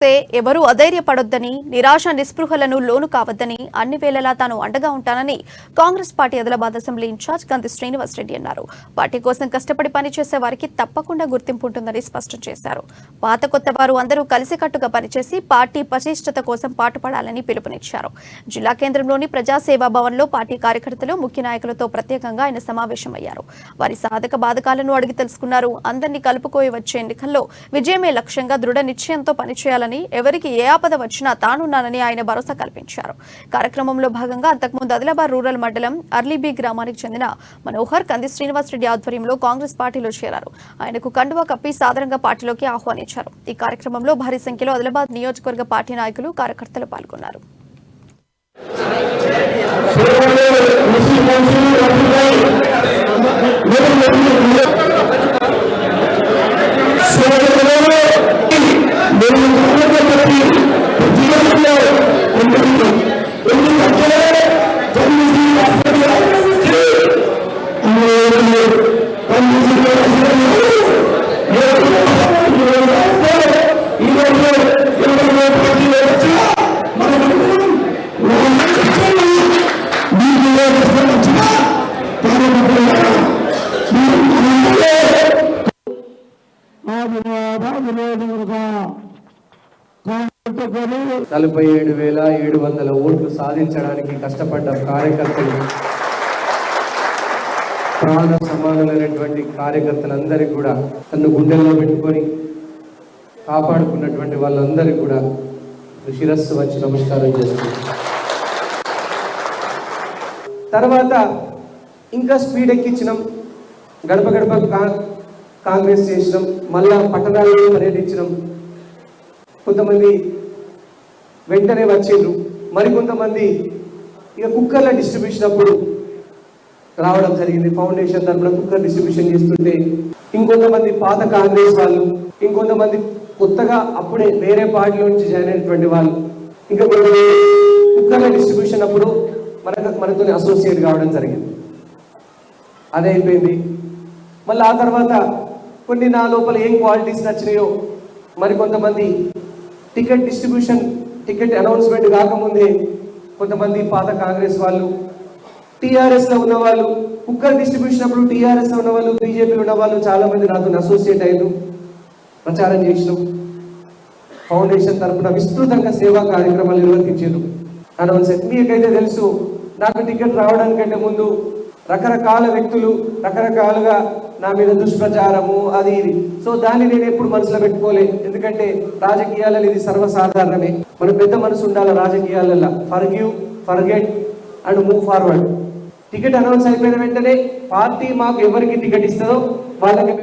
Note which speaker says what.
Speaker 1: ఎవరూ అధైర్యపడొద్దని, నిరాశ నిస్పృహలను లోను కావద్దని, అన్ని వేళలా తాను అండగా ఉంటానని Congress party Adilabad assembly incharge గంతి Srinivasa Reddy అన్నారు. పార్టీ కోసం కష్టపడి పనిచేసే వారికి తప్పకుండా గుర్తింపు ఉంటుందని స్పష్టం చేశారు. పాత కొత్త వారు అందరూ కలిసికట్టుగా పనిచేసి పార్టీ పటిష్టత కోసం పాటుపడాలని పిలుపునిచ్చారు. జిల్లా కేంద్రంలోని ప్రజాసేవా భవన్లో పార్టీ కార్యకర్తలు, ముఖ్య నాయకులతో ప్రత్యేకంగా ఆయన సమావేశమయ్యారు. వారి సాధక బాధకాలను అడిగి తెలుసుకున్నారు. అందరినీ కలుపుకోయి వచ్చే ఎన్నికల్లో విజయమే లక్ష్యంగా దృఢ నిశ్చయంతో పనిచేయాలని, ఎవరికి ఏ ఆపద వచ్చినా తానున్నానని ఆయన భరోసా కల్పించారు. కార్యక్రమంలో భాగంగా అంతకుముందు ఆదిలాబాద్ రూరల్ మండలం అర్లీబీ గ్రామానికి చెందిన మనోహర్ గంతి శ్రీనివాసరెడ్డి ఆధ్వర్యంలో కాంగ్రెస్ పార్టీలో చేరారు. ఆయనకు కండువా కప్పి సాదరంగా పార్టీలోకి ఆహ్వానించారు. ఈ కార్యక్రమంలో భారీ సంఖ్యలో ఆదిలాబాద్ నియోజకవర్గ పార్టీ నాయకులు, కార్యకర్తలు పాల్గొన్నారు.
Speaker 2: నలభై 47,700 ఓట్లు సాధించడానికి కష్టపడ్డ కార్యకర్తలు, ప్రాణ సమానులైనటువంటి కార్యకర్తలందరికీ కూడా తను గుండెల్లో పెట్టుకొని కాపాడుకున్నటువంటి వాళ్ళందరికీ కూడా శిరస్సు వచ్చి నమస్కారం చేస్తున్నారు. తర్వాత ఇంకా స్పీడ్ ఎక్కించినాం, గడప గడప కాంగ్రెస్ చేసినాం, మళ్ళా పట్టణాల్లో పర్యటించినాం. కొంతమంది వెంటనే వచ్చేళ్ళు, మరికొంతమంది ఇక కుక్కర్ల డిస్ట్రిబ్యూషన్ అప్పుడు రావడం జరిగింది. ఫౌండేషన్ తరఫున కుక్కర్ డిస్ట్రిబ్యూషన్ చేస్తుంటే ఇంకొంతమంది పాత కాంగ్రెస్ వాళ్ళు, ఇంకొంతమంది కొత్తగా అప్పుడే వేరే పార్టీలో నుంచి జాయిన్ అయినటువంటి వాళ్ళు, ఇంకా కుక్కర్ల డిస్ట్రిబ్యూషన్ అప్పుడు మనతో అసోసియేట్ కావడం జరిగింది. అదే అయిపోయింది. మళ్ళీ ఆ తర్వాత కొన్ని నా లోపల ఏం క్వాలిటీస్ నచ్చినాయో మరికొంతమంది టికెట్ అనౌన్స్మెంట్ కాకముందే కొంతమంది పాత కాంగ్రెస్ వాళ్ళు, టీఆర్ఎస్లో ఉన్న వాళ్ళు, కుక్కర్ డిస్ట్రిబ్యూషన్ అప్పుడు టీఆర్ఎస్లో ఉన్న వాళ్ళు, బీజేపీలో ఉన్న వాళ్ళు చాలా మంది నాతో అసోసియేట్ అయ్యారు, ప్రచారం చేసినాం. ఫౌండేషన్ తరఫున విస్తృతంగా సేవా కార్యక్రమాలు నిర్వర్తించారు. అనౌన్స్మెంట్ మీకైతే తెలుసు, నాకు టికెట్ రావడానికంటే ముందు రకరకాల వ్యక్తులు రకరకాలుగా నా మీద దుష్ప్రచారము అది ఇది. సో దాన్ని నేను ఎప్పుడు మనసులో పెట్టుకోలే, ఎందుకంటే రాజకీయాలలో ఇది సర్వసాధారణమే. మన పెద్ద మనసు ఉండాలి రాజకీయాలలో. Forgive, forget and move forward. Ticket announce అయిపోయిన వెంటనే పార్టీ మాకు ఎవరికి టికెట్ ఇస్తుందో వాళ్ళకి